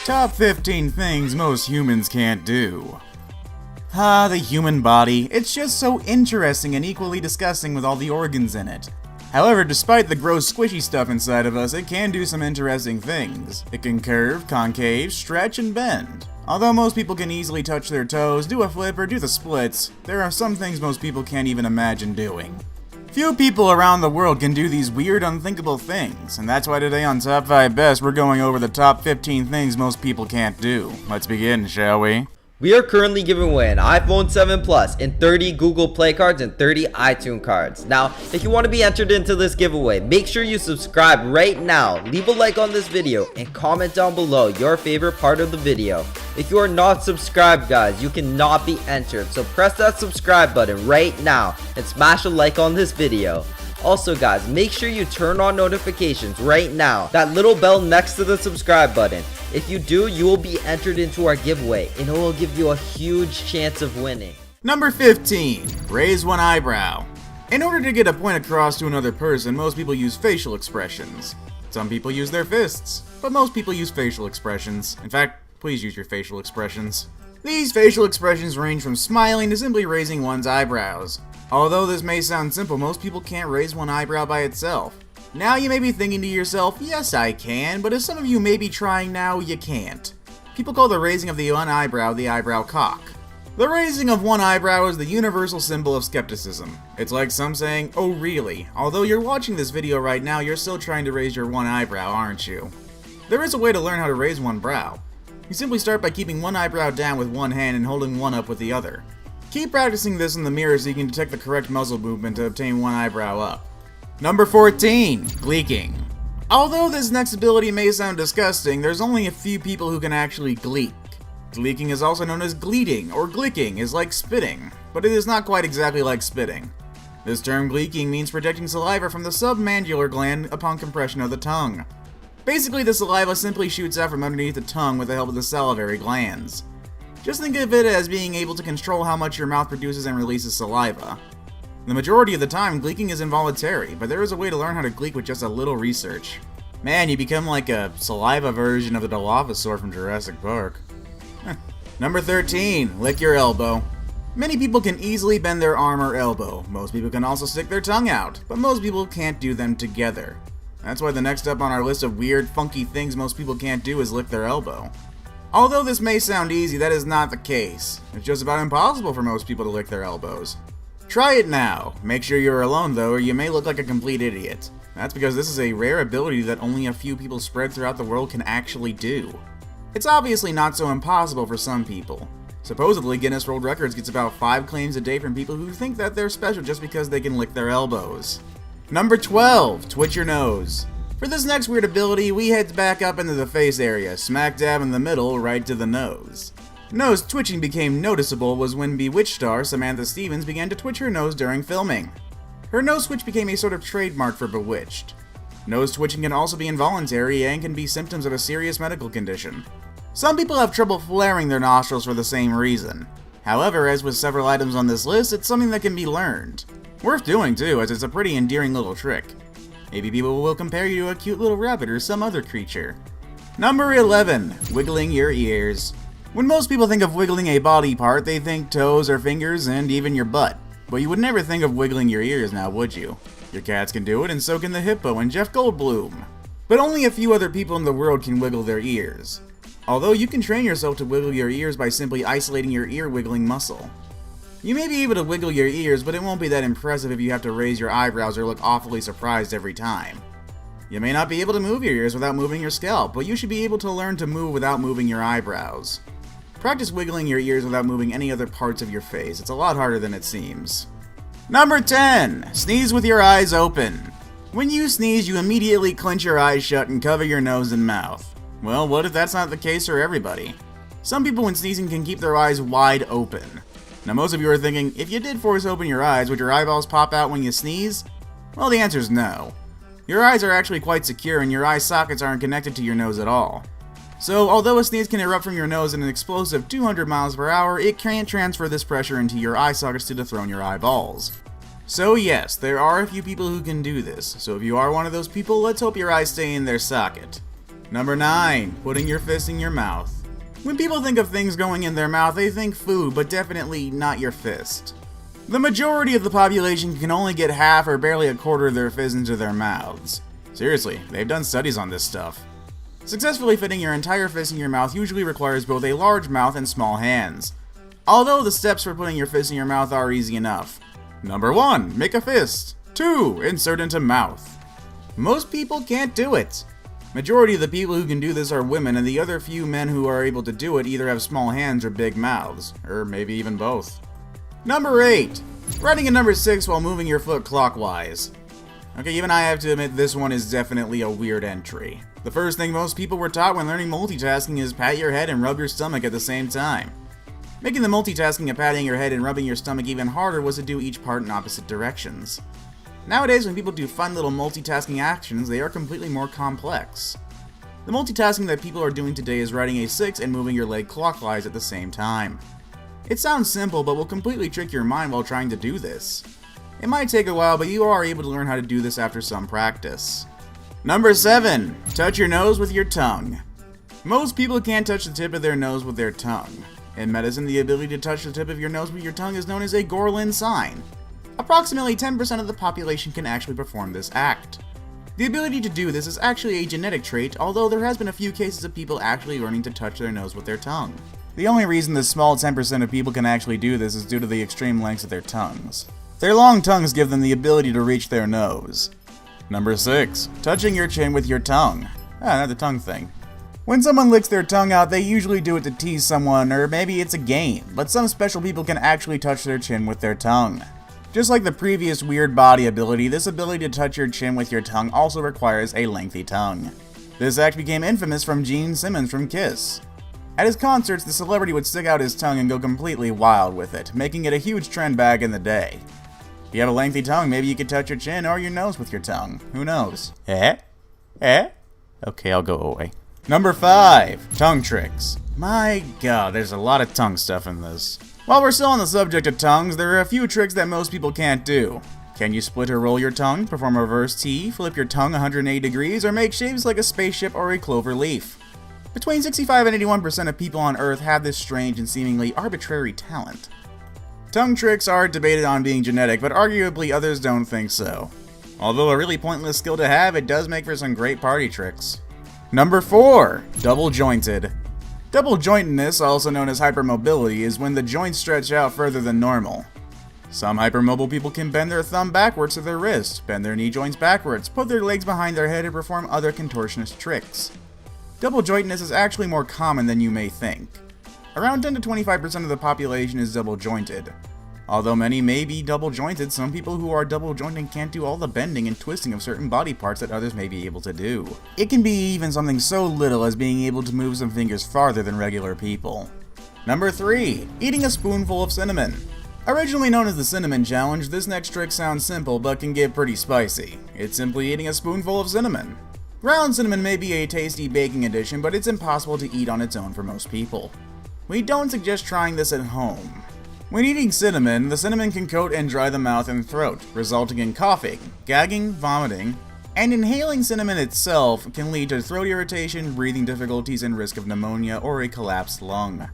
Top 15 things most humans can't do. The human body. It's just so interesting and equally disgusting with all the organs in it. However, despite the gross squishy stuff inside of us, it can do some interesting things. It can curve, concave, stretch, and bend. Although most people can easily touch their toes, do a flip, or do the splits, there are some things most people can't even imagine doing. Few people around the world can do these weird, unthinkable things, and that's why today on Top 5 Best, we're going over the top 15 things most people can't do. Let's begin, shall we? We are currently giving away an iPhone 7 Plus and 30 Google Play cards and 30 iTunes cards. Now, if you want to be entered into this giveaway, make sure you subscribe right now, leave a like on this video, and comment down below your favorite part of the video. If you are not subscribed, guys, you cannot be entered, so press that subscribe button right now and smash a like on this video. Also, guys, make sure you turn on notifications right now, that little bell next to the subscribe button. If you do, you will be entered into our giveaway, and it will give you a huge chance of winning. Number 15. Raise one eyebrow. In order to get a point across to another person, most people use facial expressions. Some people use their fists, but most people use facial expressions. In fact, please use your facial expressions. These facial expressions range from smiling to simply raising one's eyebrows. Although this may sound simple, most people can't raise one eyebrow by itself. Now you may be thinking to yourself, yes I can, but as some of you may be trying now, you can't. People call the raising of the one eyebrow the eyebrow cock. The raising of one eyebrow is the universal symbol of skepticism. It's like some saying, oh really? Although you're watching this video right now, you're still trying to raise your one eyebrow, aren't you? There is a way to learn how to raise one brow. You simply start by keeping one eyebrow down with one hand and holding one up with the other. Keep practicing this in the mirror so you can detect the correct muzzle movement to obtain one eyebrow up. Number 14. Gleeking. Although this next ability may sound disgusting, there's only a few people who can actually gleek. Gleeking is also known as gleeting, or glicking is like spitting, but it is not quite exactly like spitting. This term gleeking means projecting saliva from the submandibular gland upon compression of the tongue. Basically, the saliva simply shoots out from underneath the tongue with the help of the salivary glands. Just think of it as being able to control how much your mouth produces and releases saliva. The majority of the time, gleeking is involuntary, but there is a way to learn how to gleek with just a little research. Man, you become like a saliva version of the Dilophosaur from Jurassic Park. Number 13. Lick your elbow. Many people can easily bend their arm or elbow. Most people can also stick their tongue out, but most people can't do them together. That's why the next up on our list of weird, funky things most people can't do is lick their elbow. Although this may sound easy, that is not the case. It's just about impossible for most people to lick their elbows. Try it now. Make sure you're alone though, or you may look like a complete idiot. That's because this is a rare ability that only a few people spread throughout the world can actually do. It's obviously not so impossible for some people. Supposedly, Guinness World Records gets about 5 claims a day from people who think that they're special just because they can lick their elbows. Number 12. Twitch your nose. For this next weird ability, we head back up into the face area, smack dab in the middle, right to the nose. Nose twitching became noticeable was when Bewitched star Samantha Stevens began to twitch her nose during filming. Her nose twitch became a sort of trademark for Bewitched. Nose twitching can also be involuntary and can be symptoms of a serious medical condition. Some people have trouble flaring their nostrils for the same reason. However, as with several items on this list, it's something that can be learned. Worth doing too, as it's a pretty endearing little trick. Maybe people will compare you to a cute little rabbit or some other creature. Number 11. Wiggling your ears. When most people think of wiggling a body part, they think toes or fingers and even your butt. But you would never think of wiggling your ears now, would you? Your cats can do it, and so can the hippo and Jeff Goldblum. But only a few other people in the world can wiggle their ears. Although you can train yourself to wiggle your ears by simply isolating your ear wiggling muscle. You may be able to wiggle your ears, but it won't be that impressive if you have to raise your eyebrows or look awfully surprised every time. You may not be able to move your ears without moving your scalp, but you should be able to learn to move without moving your eyebrows. Practice wiggling your ears without moving any other parts of your face. It's a lot harder than it seems. Number 10. Sneeze with your eyes open. When you sneeze, you immediately clench your eyes shut and cover your nose and mouth. Well, what if that's not the case for everybody? Some people when sneezing can keep their eyes wide open. Now most of you are thinking, if you did force open your eyes, would your eyeballs pop out when you sneeze? Well, the answer is no. Your eyes are actually quite secure and your eye sockets aren't connected to your nose at all. So, although a sneeze can erupt from your nose at an explosive 200 miles per hour, it can't transfer this pressure into your eye sockets to dethrone your eyeballs. So yes, there are a few people who can do this, so if you are one of those people, let's hope your eyes stay in their socket. Number 9. Putting your fist in your mouth. When people think of things going in their mouth, they think food, but definitely not your fist. The majority of the population can only get half or barely a quarter of their fist into their mouths. Seriously, they've done studies on this stuff. Successfully fitting your entire fist in your mouth usually requires both a large mouth and small hands. Although the steps for putting your fist in your mouth are easy enough. Number 1. Make a fist. 2. Insert into mouth. Most people can't do it. Majority of the people who can do this are women, and the other few men who are able to do it either have small hands or big mouths, or maybe even both. Number 8. Writing a number 6 while moving your foot clockwise. Okay, even I have to admit this one is definitely a weird entry. The first thing most people were taught when learning multitasking is pat your head and rub your stomach at the same time. Making the multitasking of patting your head and rubbing your stomach even harder was to do each part in opposite directions. Nowadays, when people do fun little multitasking actions, they are completely more complex. The multitasking that people are doing today is writing a 6 and moving your leg clockwise at the same time. It sounds simple, but will completely trick your mind while trying to do this. It might take a while, but you are able to learn how to do this after some practice. Number 7. Touch your nose with your tongue. Most people can't touch the tip of their nose with their tongue. In medicine, the ability to touch the tip of your nose with your tongue is known as a Gorlin sign. Approximately 10% of the population can actually perform this act. The ability to do this is actually a genetic trait, although there has been a few cases of people actually learning to touch their nose with their tongue. The only reason this small 10% of people can actually do this is due to the extreme lengths of their tongues. Their long tongues give them the ability to reach their nose. Number 6. Touching your chin with your tongue. Not the tongue thing. When someone licks their tongue out, they usually do it to tease someone, or maybe it's a game, but some special people can actually touch their chin with their tongue. Just like the previous weird body ability, this ability to touch your chin with your tongue also requires a lengthy tongue. This act became infamous from Gene Simmons from Kiss. At his concerts, the celebrity would stick out his tongue and go completely wild with it, making it a huge trend back in the day. If you have a lengthy tongue, maybe you could touch your chin or your nose with your tongue. Who knows? Okay, I'll go away. Number 5. Tongue tricks. My god, there's a lot of tongue stuff in this. While we're still on the subject of tongues, there are a few tricks that most people can't do. Can you split or roll your tongue, perform a reverse T, flip your tongue 180 degrees, or make shapes like a spaceship or a clover leaf? Between 65 and 81% of people on Earth have this strange and seemingly arbitrary talent. Tongue tricks are debated on being genetic, but arguably others don't think so. Although a really pointless skill to have, it does make for some great party tricks. Number 4. Double jointed. Double jointedness, also known as hypermobility, is when the joints stretch out further than normal. Some hypermobile people can bend their thumb backwards to their wrist, bend their knee joints backwards, put their legs behind their head, and perform other contortionist tricks. Double jointedness is actually more common than you may think. Around 10 to 25% of the population is double jointed. Although many may be double jointed, some people who are double jointed can't do all the bending and twisting of certain body parts that others may be able to do. It can be even something so little as being able to move some fingers farther than regular people. Number 3. Eating a spoonful of cinnamon. Originally known as the Cinnamon Challenge, this next trick sounds simple but can get pretty spicy. It's simply eating a spoonful of cinnamon. Ground cinnamon may be a tasty baking addition, but it's impossible to eat on its own for most people. We don't suggest trying this at home. When eating cinnamon, the cinnamon can coat and dry the mouth and throat, resulting in coughing, gagging, vomiting, and inhaling cinnamon itself can lead to throat irritation, breathing difficulties, and risk of pneumonia or a collapsed lung.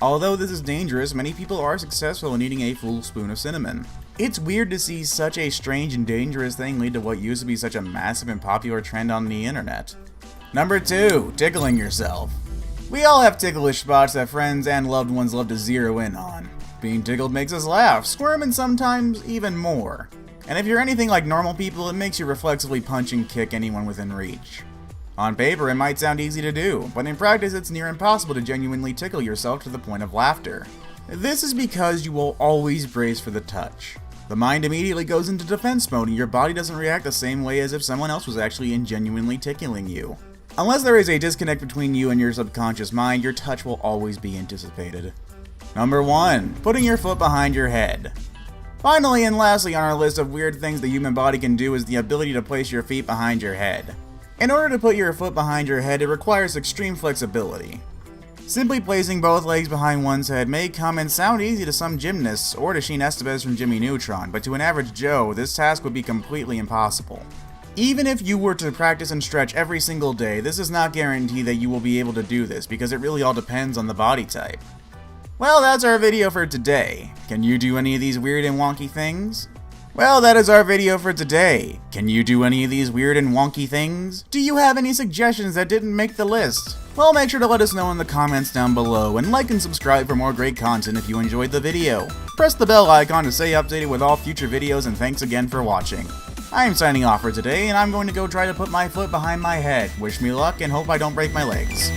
Although this is dangerous, many people are successful in eating a full spoon of cinnamon. It's weird to see such a strange and dangerous thing lead to what used to be such a massive and popular trend on the internet. Number 2. Tickling yourself. We all have ticklish spots that friends and loved ones love to zero in on. Being tickled makes us laugh, squirm, and sometimes even more. And if you're anything like normal people, it makes you reflexively punch and kick anyone within reach. On paper, it might sound easy to do, but in practice it's near impossible to genuinely tickle yourself to the point of laughter. This is because you will always brace for the touch. The mind immediately goes into defense mode and your body doesn't react the same way as if someone else was actually genuinely tickling you. Unless there is a disconnect between you and your subconscious mind, your touch will always be anticipated. Number 1. Putting your foot behind your head. Finally and lastly on our list of weird things the human body can do is the ability to place your feet behind your head. In order to put your foot behind your head, it requires extreme flexibility. Simply placing both legs behind one's head may come and sound easy to some gymnasts or to Sheen Estevez from Jimmy Neutron, but to an average Joe, this task would be completely impossible. Even if you were to practice and stretch every single day, this does not guarantee that you will be able to do this, because it really all depends on the body type. Well, that's our video for today. Can you do any of these weird and wonky things? Well, that is our video for today. Can you do any of these weird and wonky things? Do you have any suggestions that didn't make the list? Well, make sure to let us know in the comments down below, and like and subscribe for more great content if you enjoyed the video. Press the bell icon to stay updated with all future videos, and thanks again for watching. I am signing off for today, and I'm going to go try to put my foot behind my head. Wish me luck, and hope I don't break my legs.